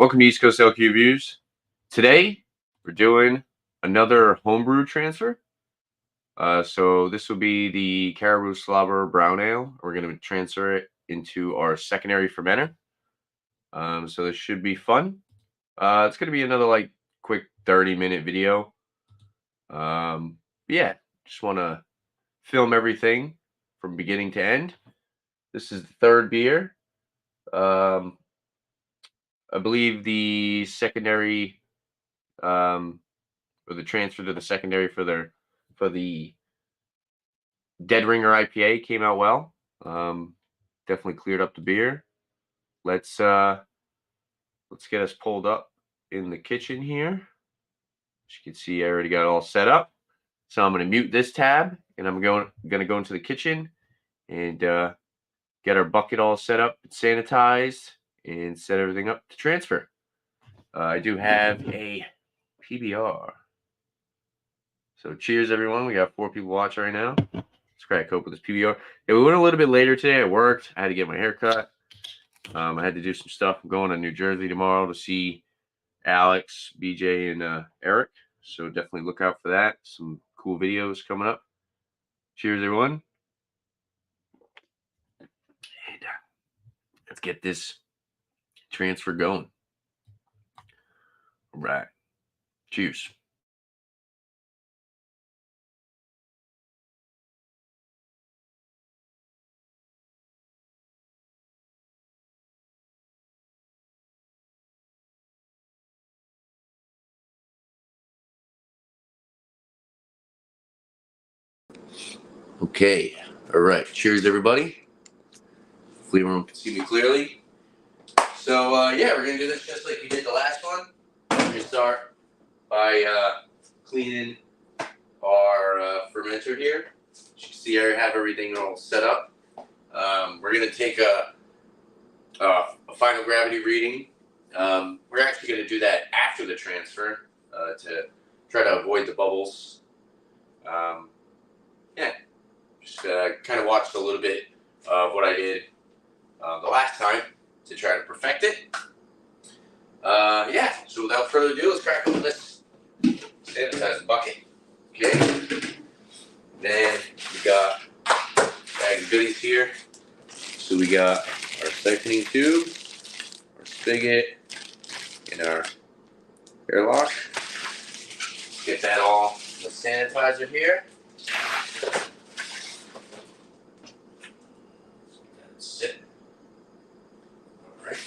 Welcome to East Coast Reviews. Today, we're doing another homebrew transfer. So this will be the Caribou Slobber Brown Ale. We're going to transfer it into our secondary fermenter. So this should be fun. It's going to be another quick 30-minute video. Yeah, just want to film everything from beginning to end. This is the third beer. I believe the secondary, or the transfer to the secondary for the Dead Ringer IPA came out well. Definitely cleared up the beer. Let's get us pulled up in the kitchen here. As you can see, I already got it all set up. So I'm going to mute this tab, and I'm going to go into the kitchen and get our bucket all set up and sanitized and set everything up to transfer. I do have a PBR. So cheers, everyone. We got 4 people watching right now. Let's crack open this PBR. Yeah, we went a little bit later today. I worked. I had to get my hair cut. I had to do some stuff. I'm going to New Jersey tomorrow to see Alex, BJ, and Eric. So definitely look out for that. Some cool videos coming up. Cheers, everyone. And let's get this transfer going. All right. Cheers. Okay. All right. Cheers, everybody. Hopefully everyone can see me clearly. So, yeah, we're going to do this just like we did the last one. We're going to start by cleaning our fermenter here. As you can see, I already have everything all set up. We're going to take a final gravity reading. We're actually going to do that after the transfer to try to avoid the bubbles. Yeah, just kind of watched a little bit of what I did the last time to try to perfect it. Yeah, so without further ado, let's crack open this sanitizer bucket. Okay. Then we got a bag of goodies here. So we got our siphoning tube, our spigot, and our airlock. Let's get that all in the sanitizer here. Sit. All right.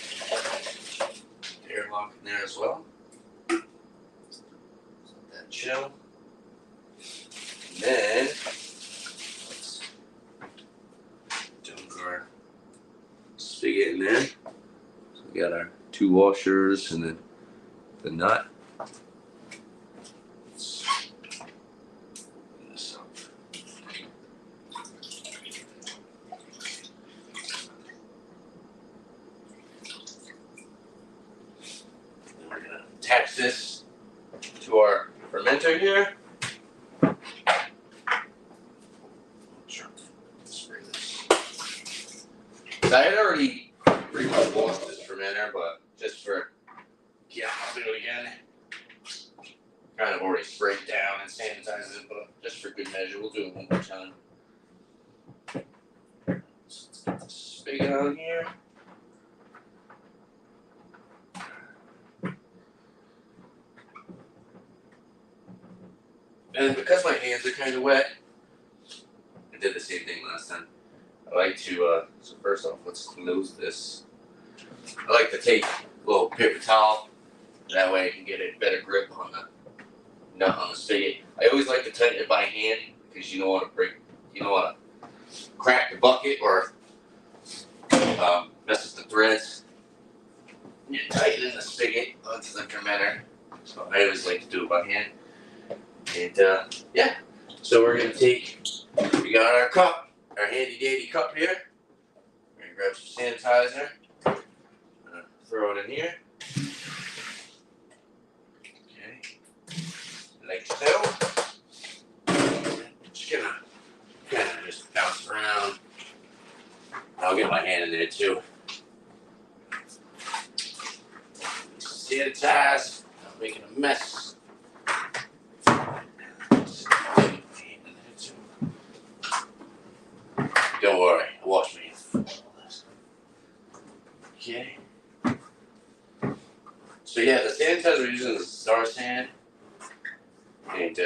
Airlock in there as well. Let that chill. And then let's dunk our spigot in there. So we got our 2 washers and then the nut. Let's open this up. Then we're gonna attach this to our fermenter here. I had already pretty much washed this fermenter, but just for, yeah, I'll do it again. Kind of already sprayed down and sanitized it, but just for good measure, we'll do it one more time. Let's get the spigot on here. And because my hands are kind of wet, I did the same thing last time. I like to, so first off, let's close this. I like to take a little paper towel. That way I can get a better grip on the nut on the spigot. I always like to tighten it by hand because you don't want to crack the bucket or mess with the threads. You tighten the spigot onto the fermenter. So I always like to do it by hand. And yeah, so we're going to we got our cup. Our handy dandy cup here. We're gonna grab some sanitizer. Throw it in here. Okay. Like so. Just gonna kind of just bounce around. I'll get my hand in there too. making a mess. Don't worry, I washed my hands. Okay. So yeah, the sanitizer we're using is Star San, and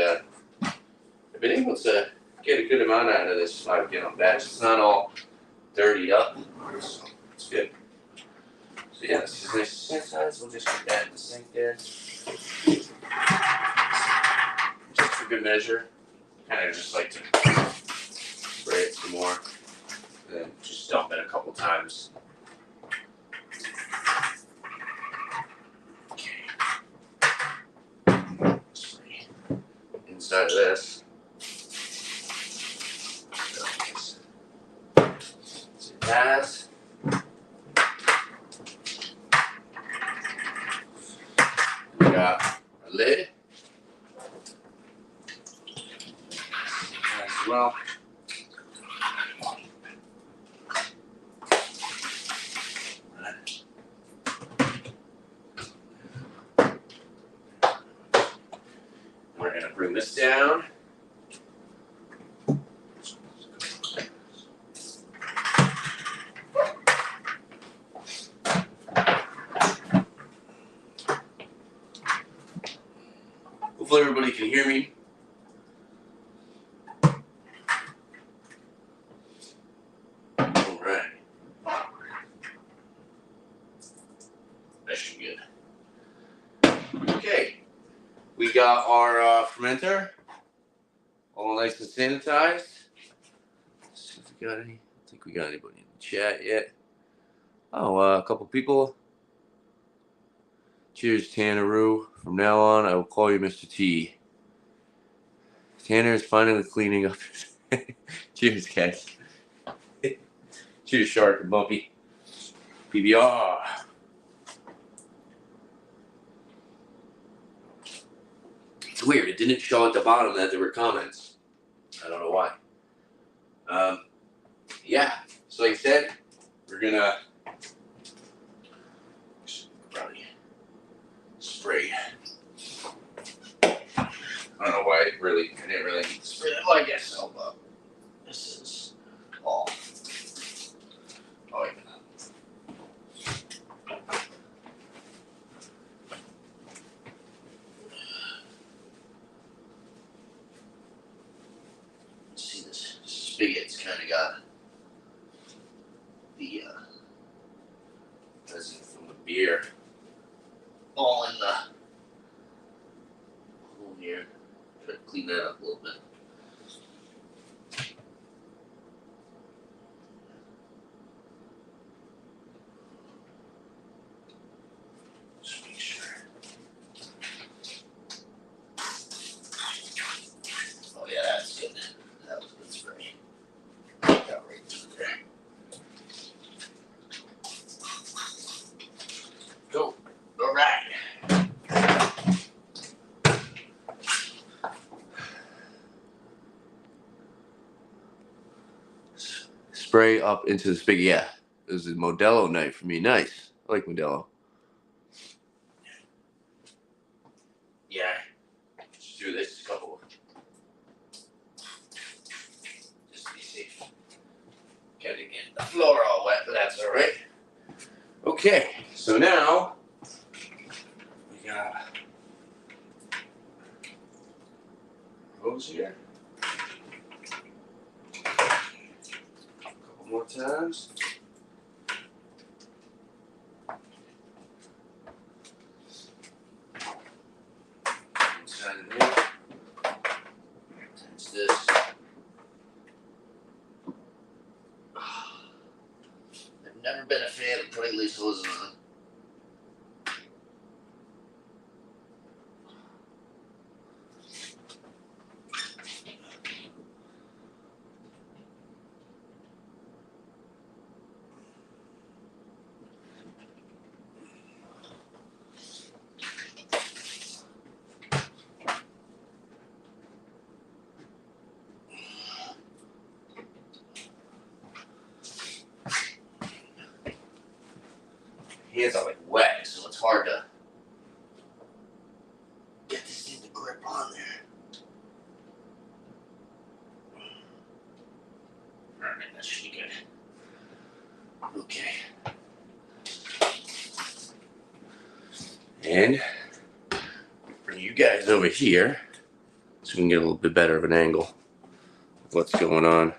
I've been able to get a good amount out of this 5-gallon batch. It's not all dirtied up, so it's good. So yeah, this is nice and sanitized. We'll just get that in the sink there. Just for good measure. Kind of just like to spray it some more, and then just dump it a couple times. Okay. Spray inside of this. Pass. We got a lid as well. We're going to bring this down. Hopefully everybody can hear me. All right. That should be good. Okay. We got our fermenter all nice and sanitized. Let's see if we got any. I don't think we got anybody in the chat yet. Oh, a couple people. Cheers, Tanneroo. From now on, I will call you Mr. T. Tanner is finally cleaning up. Cheers, guys. Cheers, Shark and Bumpy. PBR. It's weird. It didn't show at the bottom that there were comments. I don't know why. Yeah. So like I said, we're gonna probably spray. I don't know why I didn't really need to spray that. Well, I guess so, but this is all. Oh, yeah. See, this spigot's kind of got the resin from the beer all in the hole here. Try to clean that up a little bit. Just make sure. Oh yeah, that's good. That was good spray. Got right through there. Go. All right. Spray up into the spigot. Yeah, this is a Modelo night for me. Nice. I like Modelo. Yeah. Just do this a couple. Just to be safe. Getting in the floor all wet, but that's all right. Okay, so now we got hose here. Couple more times. Inside of there. That's this. I've never been a fan of putting these hoses on. Hands are like wet, so it's hard to that should be good. Okay. And bring you guys over here so we can get a little bit better of an angle of what's going on.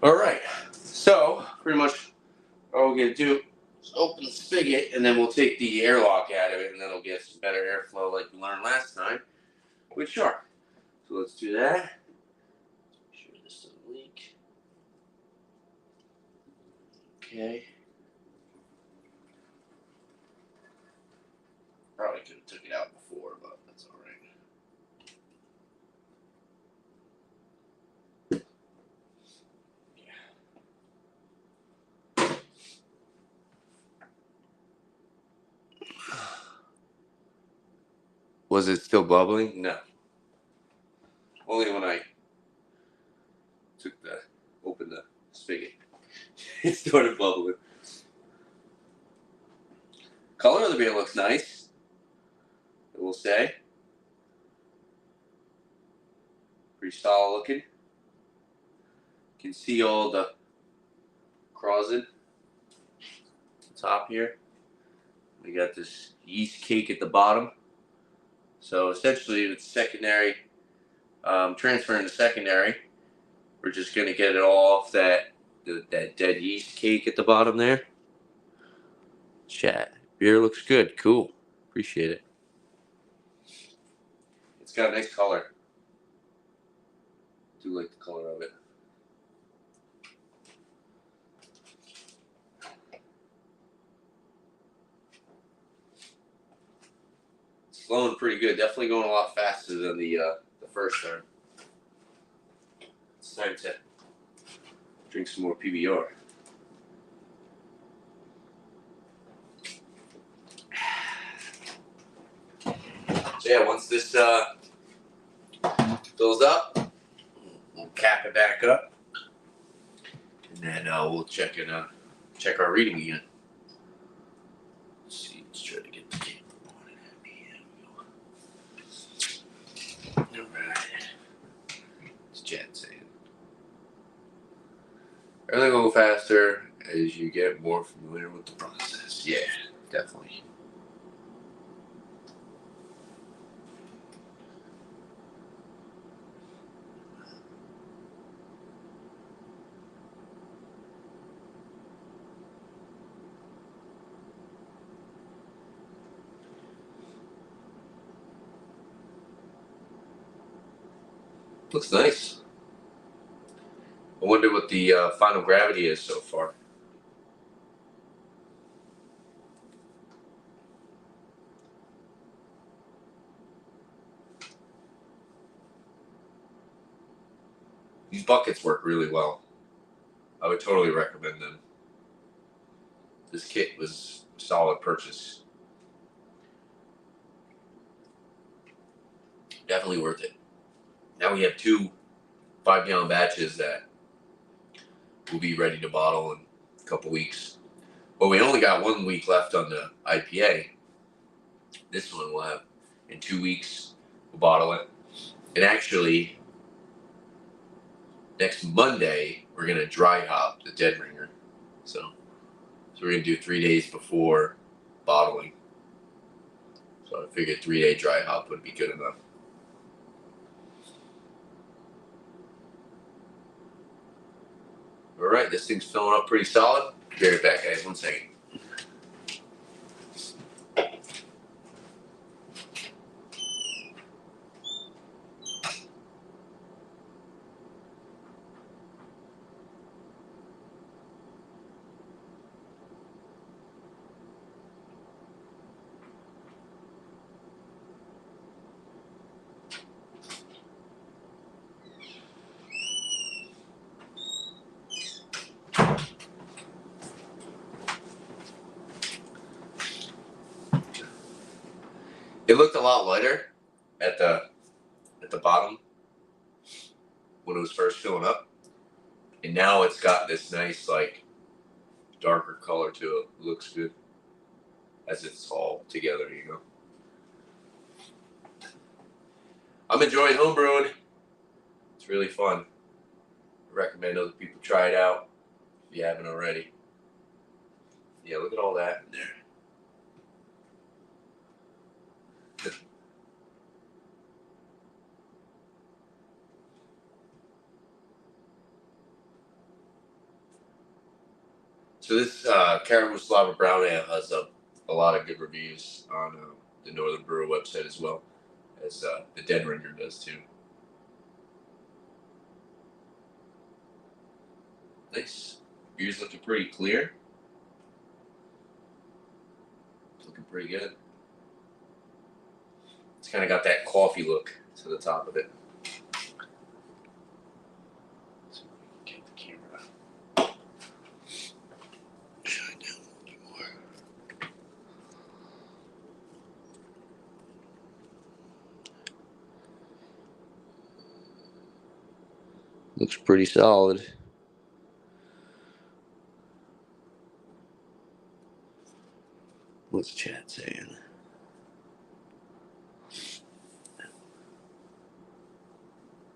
Alright, so pretty much all we're going to do is open the spigot and then we'll take the airlock out of it and then it'll get some better airflow like we learned last time with Shark. So let's do that. Make sure this doesn't leak. Okay. Probably could have took it out before, but that's alright. Was it still bubbling? No. Only when I opened the spigot, it started bubbling. Color of the beer looks nice, I will say. Pretty solid looking. You can see all the crozet at the top here. We got this yeast cake at the bottom. So essentially it's secondary, transferring to secondary. We're just going to get it all off that dead yeast cake at the bottom there. Chat. Beer looks good. Cool. Appreciate it. It's got a nice color. I do like the color of it. It's flowing pretty good. Definitely going a lot faster than the first time. It's time to drink some more PBR. So yeah, once this fills up, we'll cap it back up, and then we'll check our reading again. Let's see, let's try to get the camera on. All right. It's Chad saying, everything will go faster as you get more familiar with the process. Yeah, definitely. Looks nice. I wonder what the final gravity is so far. These buckets work really well. I would totally recommend them. This kit was a solid purchase. Definitely worth it. Now we have 2 5-gallon batches that will be ready to bottle in a couple weeks. But we only got 1 week left on the IPA. This one we'll have in 2 weeks. We'll bottle it. And actually, next Monday, we're going to dry hop the Dead Ringer. So we're going to do 3 days before bottling. So I figured 3-day dry hop would be good enough. All right, this thing's filling up pretty solid. Be right back, guys. 1 second. It looked a lot lighter at the bottom when it was first filling up, and now it's got this nice like darker color to it. Looks good as it's all together, you know. I'm enjoying homebrewing. It's really fun. I recommend other people try it out if you haven't already. Yeah, look at all that in there. So this Caribou Slobber Brown Ale has a lot of good reviews on the Northern Brewer website, as well as the Dead Ringer does too. Nice. Beer's looking pretty clear. It's looking pretty good. It's kind of got that coffee look to the top of it. So get the camera shine down a little bit more. Looks pretty solid. What's chat saying?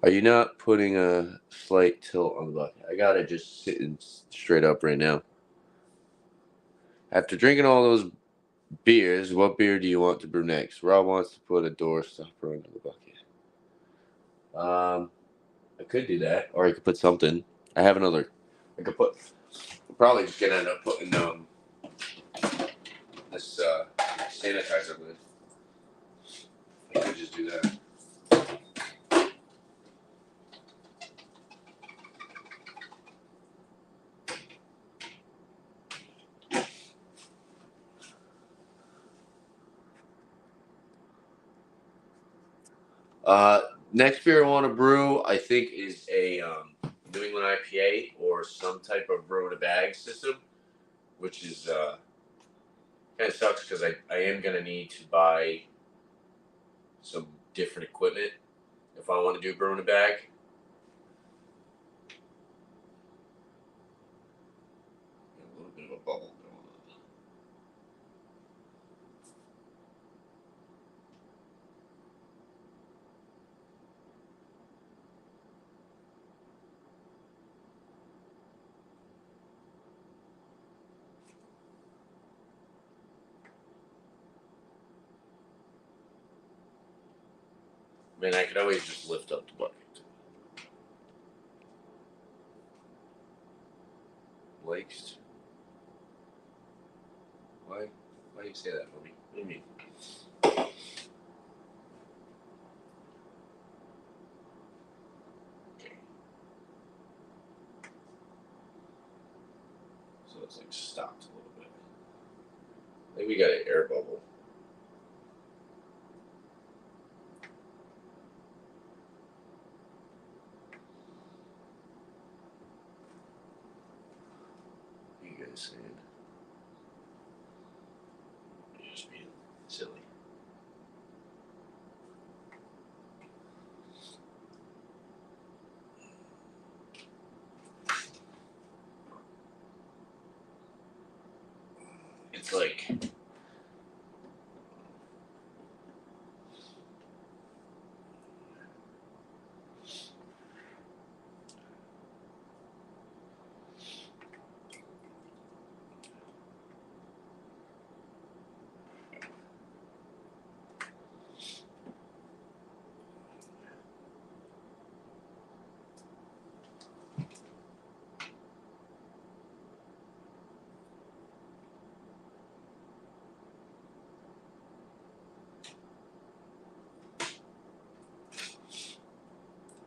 Are you not putting a slight tilt on the bucket? I got it just sitting straight up right now. After drinking all those beers, what beer do you want to brew next? Rob wants to put a door stopper under the bucket. I could do that, or I could put something. I have another. I could put. I'm probably just gonna end up putting this sanitizer lid. I could just do that. Next beer I want to brew, I think, is a New England IPA or some type of brew in a bag system, which is kind of sucks because I am going to need to buy some different equipment if I want to do brew in a bag. A little bit of a bubble going on. I mean, I could always just lift up the bucket. Lakes. Why do you say that for me? What do you mean? Okay. So it's like stopped a little bit. I think we got an air bubble. What are you guys saying? You're just being silly. It's like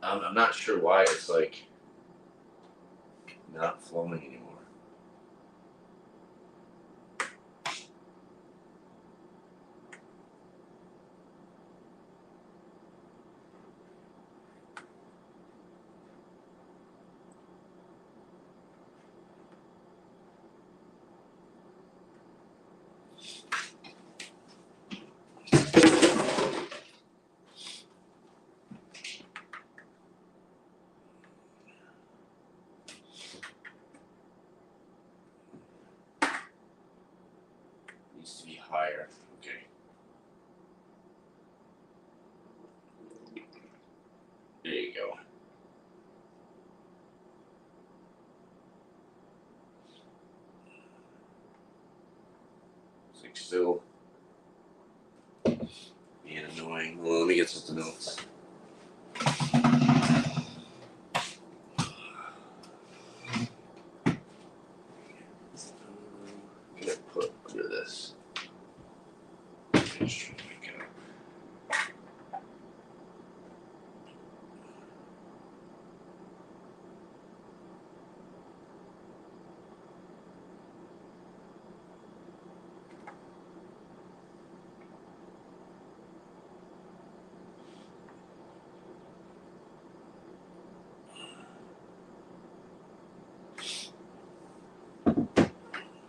I'm not sure why it's like not flowing anymore. needs to be higher. Okay. There you go. It's like still being annoying. Well, let me get something else. I'm gonna put under this. Just trying to make it up.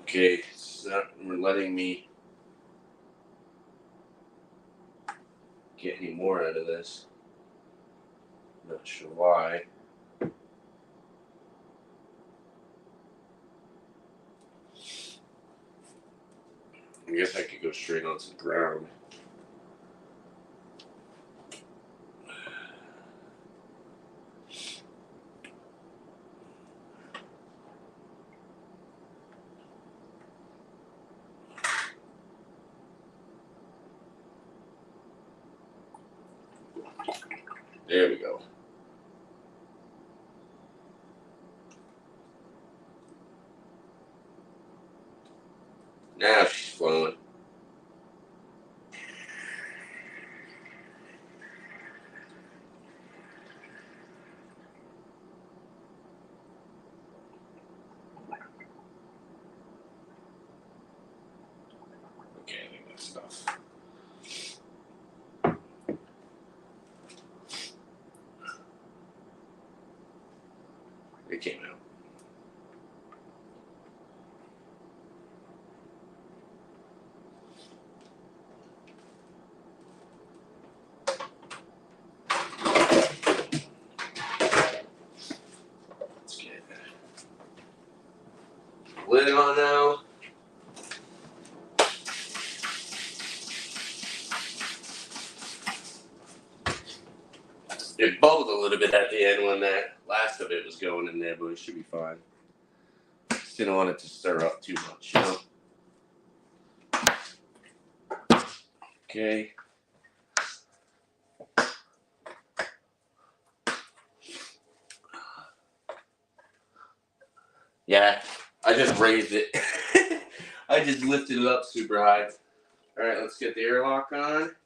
Okay, it's not letting me get any more out of this. Not sure why. I guess I could go straight onto the ground. There we go. Now she's flowing. Okay, I think that's enough. It came out. Let's get lid on now. It bubbled a little bit at the end when that last of it was going in there, but it should be fine. Just didn't want it to stir up too much, you know? Okay. Yeah, I just raised it. I just lifted it up super high. All right, let's get the airlock on.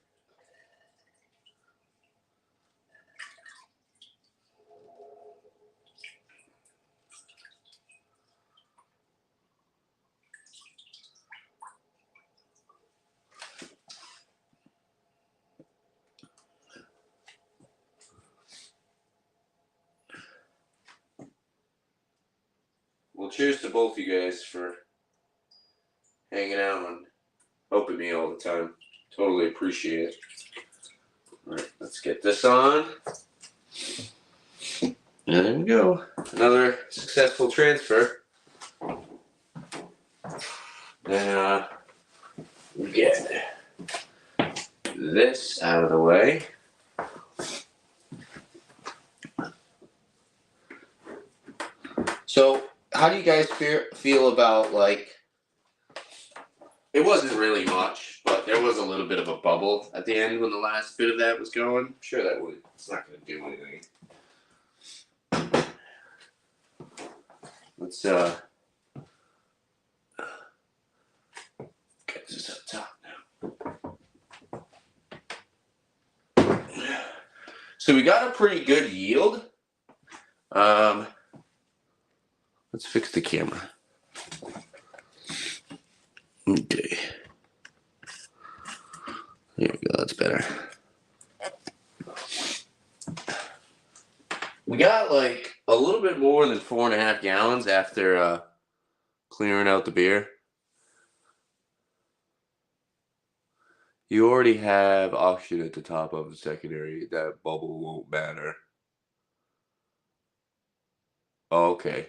Well, cheers to both you guys for hanging out and helping me all the time. Totally appreciate it. All right, let's get this on. And there we go. Another successful transfer. And we get this out of the way. So, how do you guys feel about, like, it wasn't really much, but there was a little bit of a bubble at the end when the last bit of that was going. I'm sure that it's not going to do anything. Let's get this up top now. So we got a pretty good yield. Let's fix the camera. Okay. There we go, that's better. We got like a little bit more than 4.5 gallons after clearing out the beer. You already have oxygen at the top of the secondary. That bubble won't matter. Oh, okay.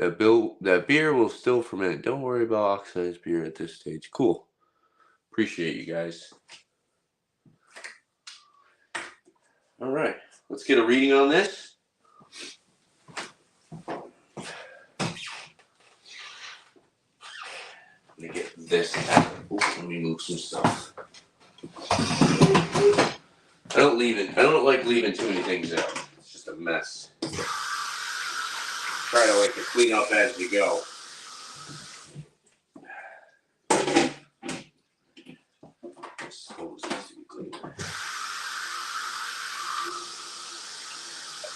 That beer will still ferment. Don't worry about oxidized beer at this stage. Cool. Appreciate you guys. All right, let's get a reading on this. Let me get this out. Ooh, let me move some stuff. I don't like leaving too many things out. It's just a mess. Try to clean up as you go. This hose needs to be cleaned.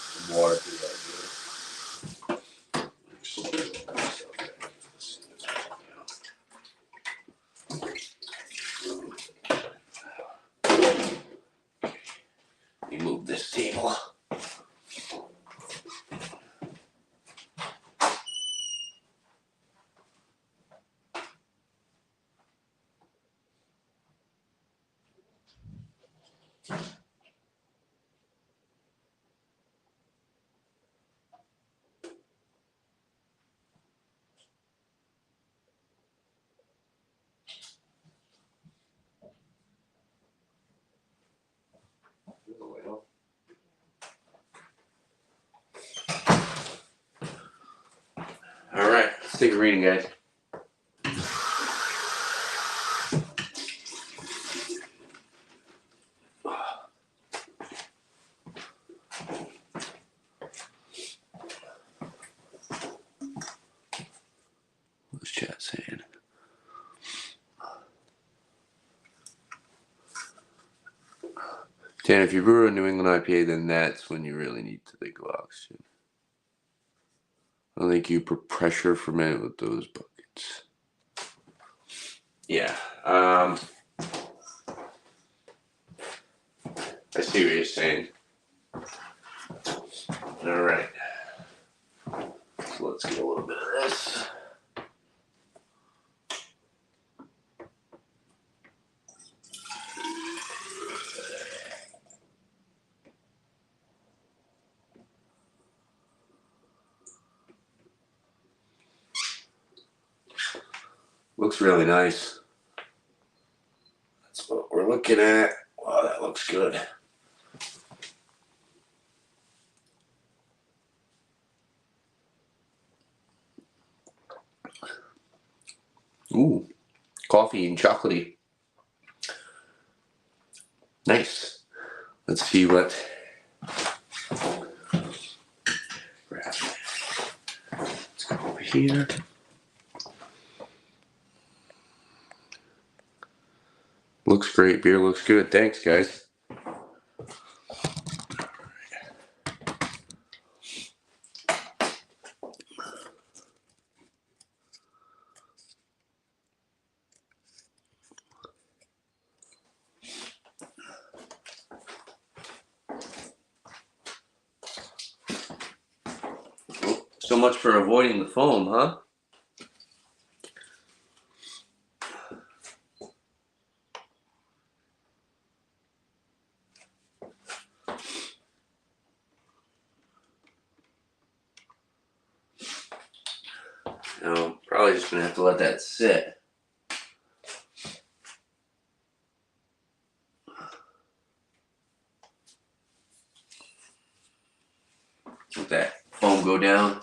Some water through that. Move this table. All right, let's take a reading, guys. What's chat saying? Dan, if you brew a New England IPA, then that's when you really need to think of oxygen. I don't think you pressure ferment with those buckets. Yeah. I see what you're saying. All right. So let's get a little bit of this. Looks really nice. That's what we're looking at. Wow, that looks good. Ooh, coffee and chocolatey. Nice. Let's see what. Let's go over here. Looks great. Beer looks good. Thanks, guys. So much for avoiding the foam, huh? No, probably just gonna have to let that sit. Let that foam go down.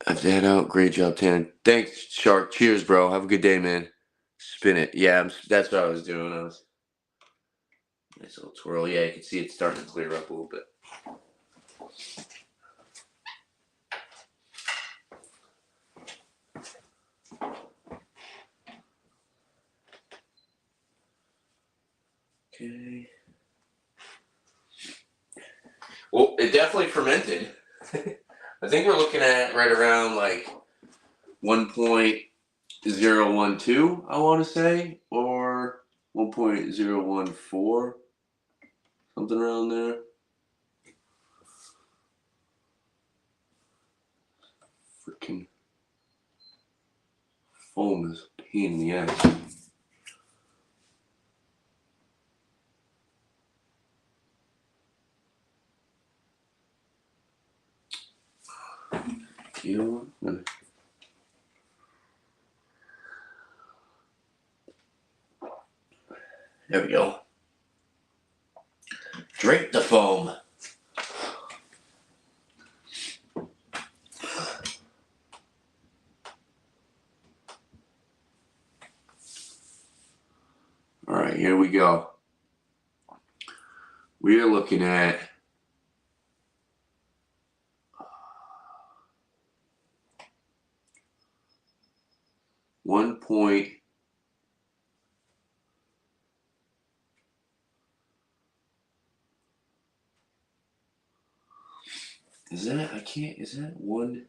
I've had out. Great job, Tan. Thanks, Shark. Cheers, bro. Have a good day, man. Spin it. Yeah, that's what I was doing. Nice little twirl. Yeah, you can see it's starting to clear up a little bit. Okay. Well, it definitely fermented. I think we're looking at right around 1.012, I want to say, or 1.014, something around there. Freaking foam is a pain in the ass. You. There we go. Drink the foam. All right, here we go. We are looking at one point. Is that, I can't, is that one?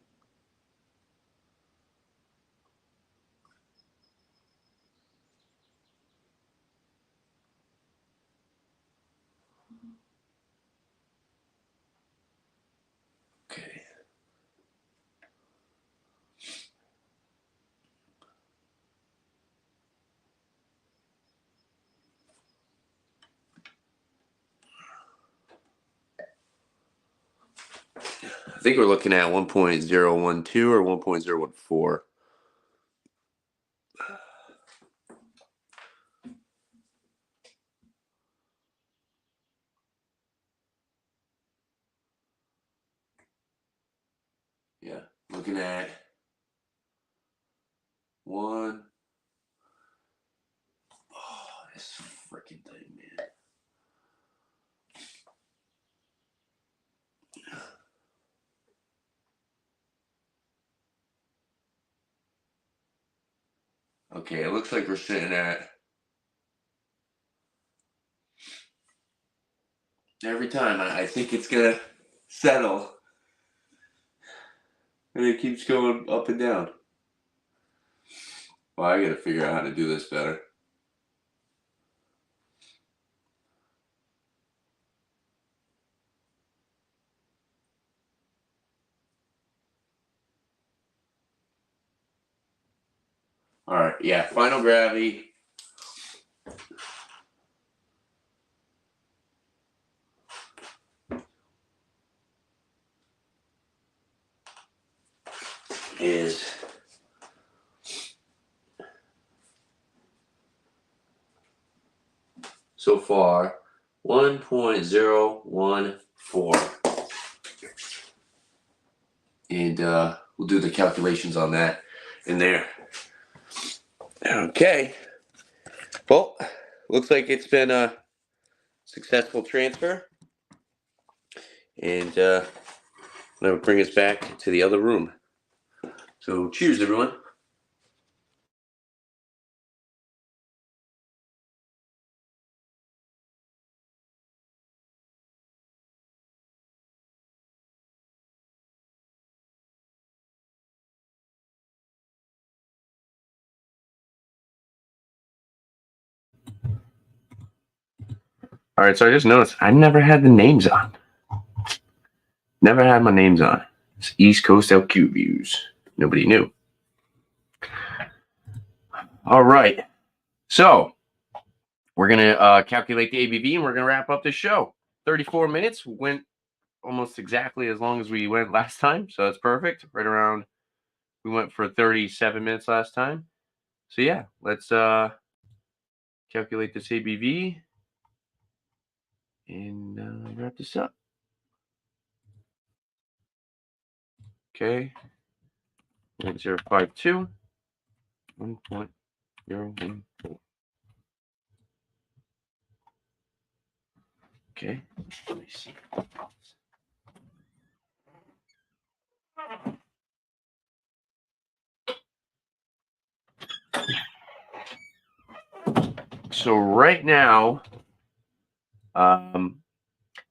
Okay. I think we're looking at 1.012 or 1.014. Yeah, looking at one. Oh, this freaking thing, man. Okay, it looks like we're sitting at, every time I think it's gonna settle, and it keeps going up and down. Well, I gotta figure out how to do this better. All right, yeah, final gravity. Is so far 1.014, and we'll do the calculations on that in there. Okay, well, looks like it's been a successful transfer, and that will bring us back to the other room. So cheers, everyone. All right, so I just noticed I never had the names on. Never had my names on. It's East Coast LQ Nobody knew. All right, so we're gonna calculate the ABV, and we're gonna wrap up the show. 34 minutes went almost exactly as long as we went last time, so that's perfect. Right around, we went for 37 minutes last time. So yeah, let's calculate this ABV and wrap this up. Okay, 0.052, 1.014. Okay, let me see. So right now,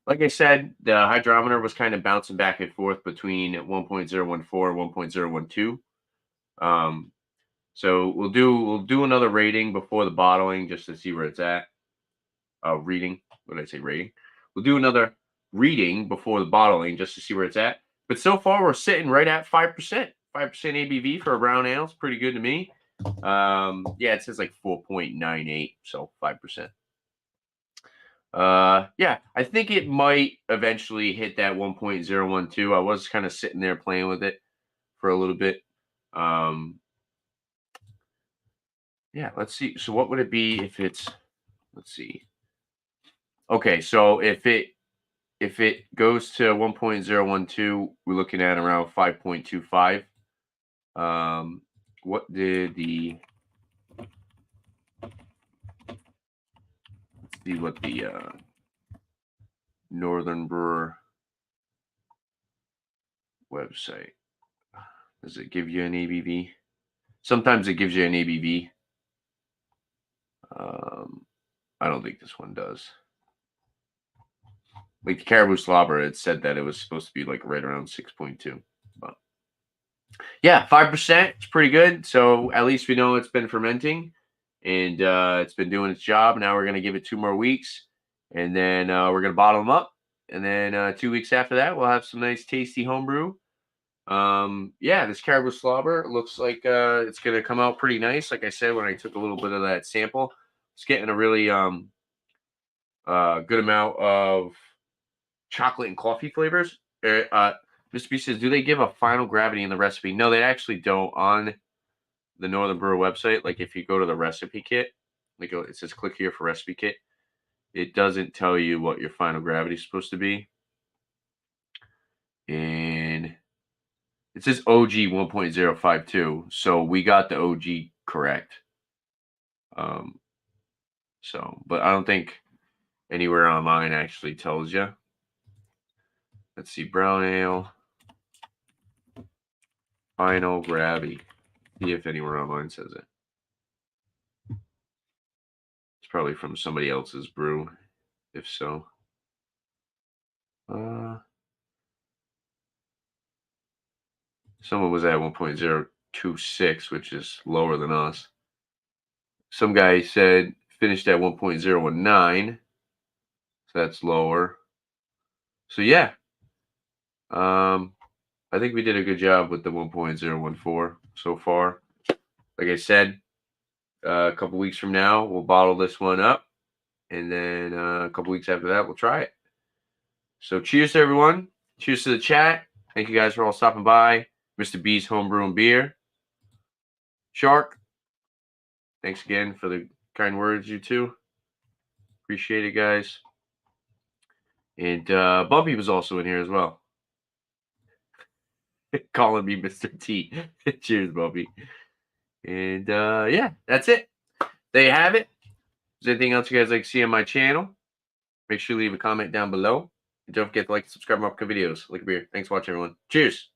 like I said, the hydrometer was kind of bouncing back and forth between 1.014 and 1.012. So we'll do another rating before the bottling just to see where it's at. Reading. What did I say? Rating. We'll do another reading before the bottling just to see where it's at. But so far we're sitting right at 5%. 5% ABV for a brown ale. It's pretty good to me. Yeah, it says like 4.98, so 5%. Yeah, I think it might eventually hit that 1.012. I was kind of sitting there playing with it for a little bit. Yeah, let's see. So what would it be if it's, let's see. Okay, so if it goes to 1.012, we're looking at around 5.25. What did the, let's see what the Northern Brewer website, does it give you an ABV? Sometimes it gives you an ABV. I don't think this one does. Like the Caribou Slobber, it said that it was supposed to be like right around 6.2. But yeah, 5%. It's pretty good. So at least we know it's been fermenting and it's been doing its job. Now we're going to give it 2 more weeks and then we're going to bottle them up. And then 2 weeks after that, we'll have some nice tasty homebrew. Yeah, this Caribou Slobber looks like it's going to come out pretty nice. Like I said, when I took a little bit of that sample, it's getting a really good amount of chocolate and coffee flavors. Mr. B says, do they give a final gravity in the recipe? No, they actually don't. On the Northern Brewer website, like if you go to the recipe kit, like it says click here for recipe kit, it doesn't tell you what your final gravity is supposed to be. And it says OG 1.052, so we got the OG correct. But I don't think anywhere online actually tells you. Let's see, brown ale, final gravity. See if anywhere online says it. It's probably from somebody else's brew, if so. Someone was at 1.026, which is lower than us. Some guy said finished at 1.019, so that's lower. So yeah, I think we did a good job with the 1.014 so far. Like I said, a couple weeks from now, we'll bottle this one up. And then a couple weeks after that, we'll try it. So cheers to everyone. Cheers to the chat. Thank you guys for all stopping by. Mr. B's Homebrew and Beer. Shark, thanks again for the kind words, you two. Appreciate it, guys. And Bumpy was also in here as well. Calling me Mr. T. Cheers, Bumpy. And yeah, that's it. There you have it. If there's anything else you guys like to see on my channel, make sure you leave a comment down below. And don't forget to like and subscribe to my videos. Like a beer. Thanks for watching, everyone. Cheers.